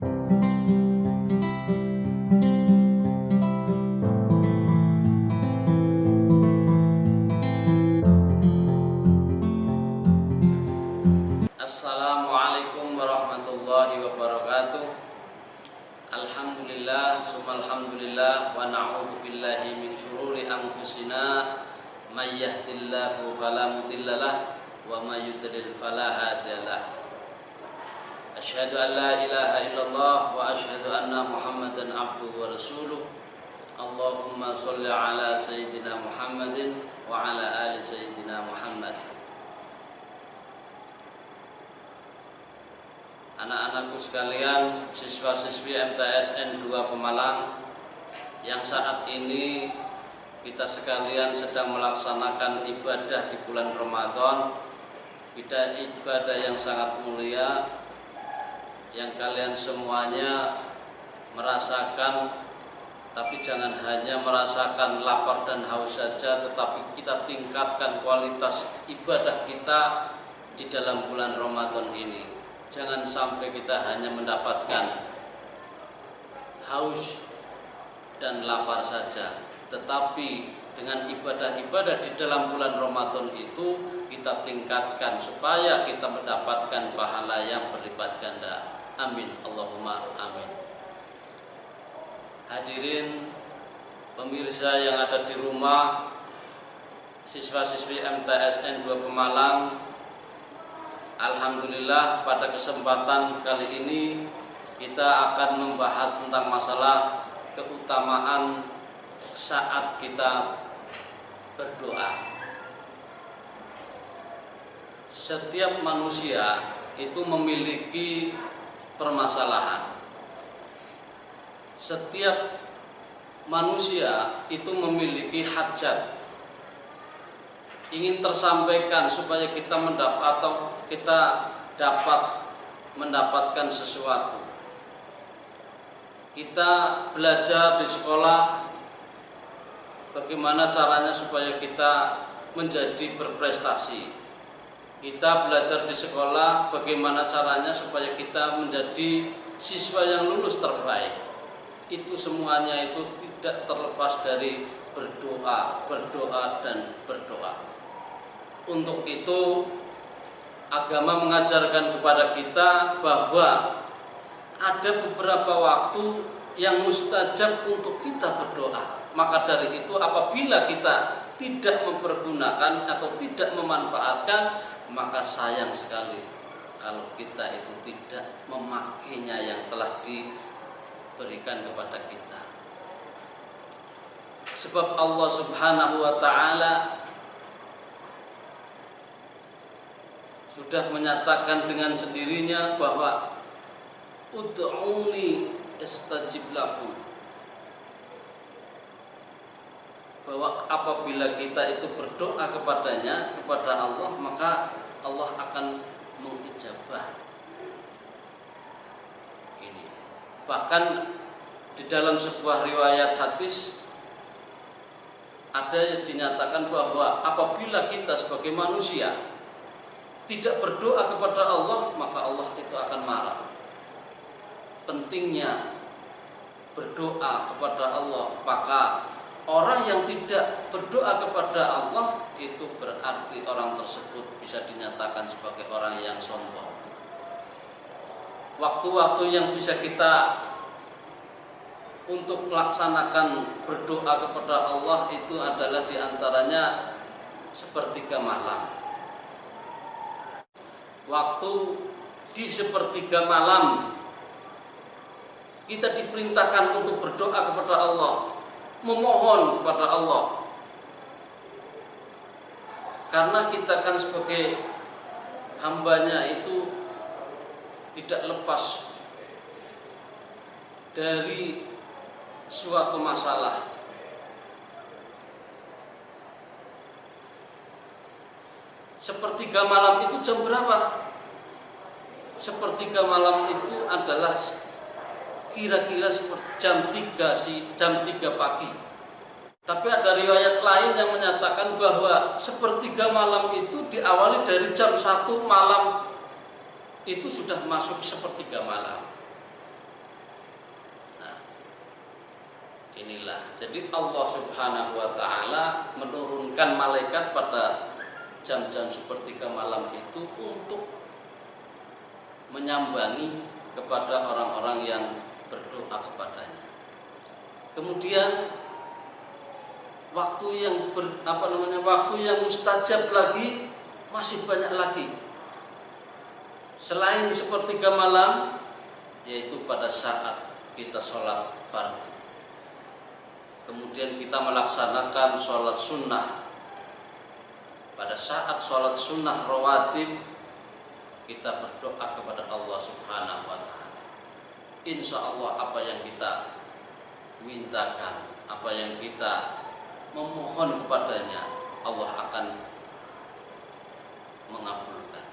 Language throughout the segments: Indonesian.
Assalamualaikum warahmatullahi wabarakatuh. Alhamdulillah, summalhamdulillah, wa na'udzu billahi min syururi anfusina, may yahdihillahu fala mudhillalah wa may yudlil fala hadiyalah. Asyhadu an la ilaha illallah wa asyhadu anna Muhammadan abduhu wa rasuluh. Allahumma shalli ala sayyidina Muhammadin wa ala ali sayyidina Muhammad. Anak-anakku sekalian, siswa-siswi MTSN 2 Pemalang, yang saat ini kita sekalian sedang melaksanakan ibadah di bulan Ramadan, ibadah yang sangat mulia, yang kalian semuanya merasakan. Tapi jangan hanya merasakan lapar dan haus saja, tetapi kita tingkatkan kualitas ibadah kita di dalam bulan Ramadan ini. Jangan sampai kita hanya mendapatkan haus dan lapar saja, tetapi dengan ibadah-ibadah di dalam bulan Ramadan itu kita tingkatkan supaya kita mendapatkan pahala yang berlipat ganda. Amin, Allahumma amin. Hadirin pemirsa yang ada di rumah, siswa-siswi MTSN 2 Pemalang, alhamdulillah pada kesempatan kali ini kita akan membahas tentang masalah keutamaan saat kita berdoa. Setiap manusia itu memiliki permasalahan. Setiap manusia itu memiliki hajat, ingin tersampaikan supaya kita dapat mendapatkan sesuatu. Kita belajar di sekolah bagaimana caranya supaya kita menjadi berprestasi. Kita belajar di sekolah bagaimana caranya supaya kita menjadi siswa yang lulus terbaik. Itu semuanya itu tidak terlepas dari berdoa, dan berdoa. Untuk itu agama mengajarkan kepada kita bahwa ada beberapa waktu yang mustajab untuk kita berdoa. Maka dari itu apabila kita tidak mempergunakan atau tidak memanfaatkan, maka sayang sekali kalau kita itu tidak memakainya yang telah diberikan kepada kita. Sebab Allah Subhanahu wa ta'ala sudah menyatakan dengan sendirinya bahwa ud'uni astajib lakum, bahwa apabila kita itu berdoa kepadanya, kepada Allah, maka Allah akan mengijabah. Ini bahkan di dalam sebuah riwayat hadis ada yang dinyatakan bahwa apabila kita sebagai manusia tidak berdoa kepada Allah, maka Allah itu akan marah. Pentingnya berdoa kepada Allah. Maka orang yang tidak berdoa kepada Allah itu berarti orang tersebut bisa dinyatakan sebagai orang yang sombong. Waktu-waktu yang bisa kita untuk melaksanakan berdoa kepada Allah itu adalah diantaranya sepertiga malam. Waktu di sepertiga malam kita diperintahkan untuk berdoa kepada Allah, memohon kepada Allah. Karena kita kan sebagai hambanya itu tidak lepas dari suatu masalah. Sepertiga malam itu jam berapa? Sepertiga malam itu adalah kira-kira seperti jam 3 pagi. Tapi ada riwayat lain yang menyatakan bahwa sepertiga malam itu diawali dari jam 1 malam itu sudah masuk sepertiga malam. inilah. Jadi Allah Subhanahu wa taala menurunkan malaikat pada jam-jam sepertiga malam itu untuk menyambangi kepada orang-orang yang berdoa kepadanya. Kemudian waktu yang mustajab lagi masih banyak lagi. Selain sepertiga malam, yaitu pada saat kita sholat fardu. Kemudian kita melaksanakan sholat sunnah. Pada saat sholat sunnah rawatib, kita berdoa kepada Allah Subhanahu wa ta'ala. Insya Allah apa yang kita mintakan, apa yang kita memohon kepadanya, Allah akan mengabulkan.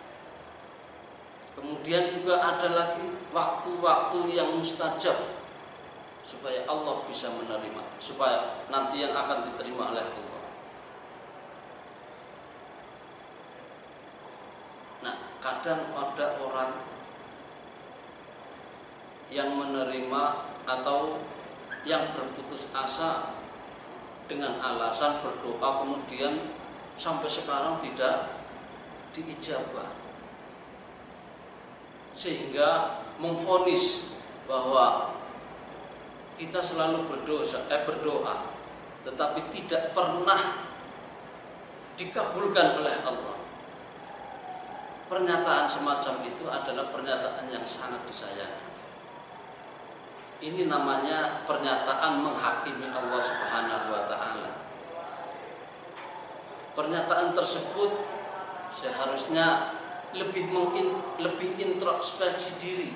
Kemudian juga ada lagi waktu-waktu yang mustajab supaya Allah bisa menerima, supaya nanti yang akan diterima oleh Allah. Nah, kadang ada orang yang menerima atau yang berputus asa dengan alasan berdoa kemudian sampai sekarang tidak diijabah, sehingga memvonis bahwa kita selalu berdoa tetapi tidak pernah dikabulkan oleh Allah. Pernyataan semacam itu adalah pernyataan yang sangat disayangkan. Ini namanya pernyataan menghakimi Allah Subhanahu wa ta'ala. Pernyataan tersebut seharusnya lebih introspeksi diri,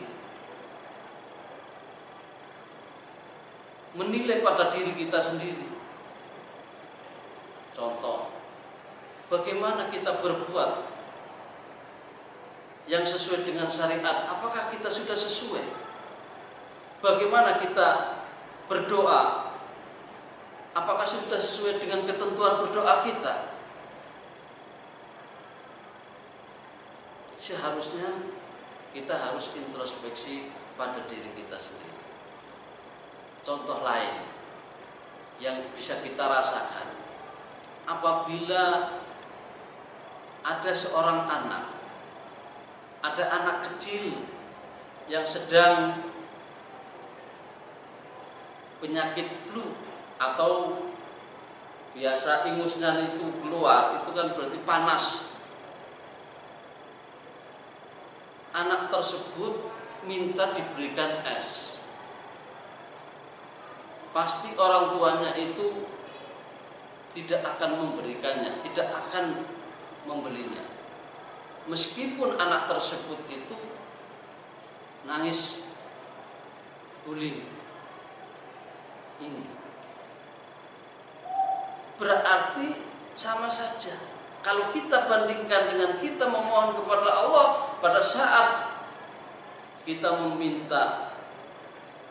menilai pada diri kita sendiri. Contoh, bagaimana kita berbuat yang sesuai dengan syariat? Apakah kita sudah sesuai? Bagaimana kita berdoa? Apakah sudah sesuai dengan ketentuan berdoa kita? Seharusnya kita harus introspeksi pada diri kita sendiri. Contoh lain yang bisa kita rasakan, apabila ada seorang anak, ada anak kecil yang sedang penyakit flu atau biasa ingusnya itu keluar, itu kan berarti panas. Anak tersebut minta diberikan es. Pasti orang tuanya itu tidak akan memberikannya, tidak akan membelinya. Meskipun anak tersebut itu nangis guling. Ini berarti sama saja. Kalau kita bandingkan dengan kita memohon kepada Allah pada saat kita meminta,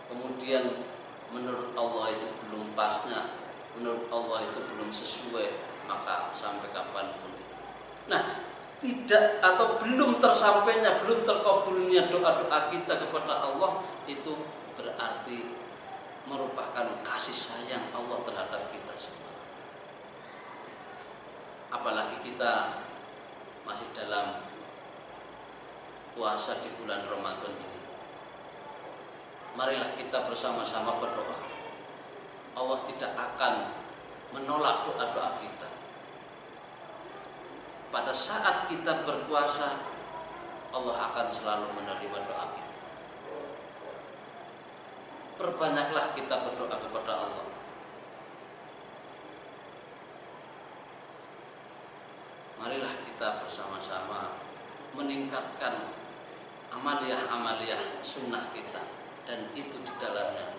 kemudian menurut Allah itu belum pasnya, menurut Allah itu belum sesuai, maka sampai kapanpun itu. Nah, tidak atau belum tersampainya, belum terkabulnya doa-doa kita kepada Allah, itu berarti merupakan kasih sayang Allah terhadap kita semua. Apalagi kita masih dalam puasa di bulan Ramadan ini. Marilah kita bersama-sama berdoa. Allah tidak akan menolak doa-doa kita. Pada saat kita berpuasa, Allah akan selalu menerima doa kita. Perbanyaklah kita berdoa kepada Allah. Marilah kita bersama-sama meningkatkan amaliyah-amaliyah sunnah kita, dan itu di dalamnya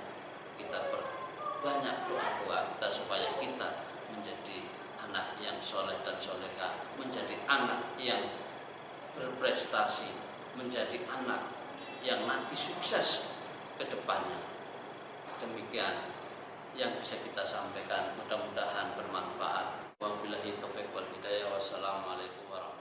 kita perbanyak doa-doa kita supaya kita menjadi anak yang soleh dan soleha, menjadi anak yang berprestasi, menjadi anak yang nanti sukses ke depannya. Demikian yang bisa kita sampaikan, mudah-mudahan bermanfaat. Wabillahi taufiq wal hidayah. Wassalamualaikum warahmatullahi wabarakatuh.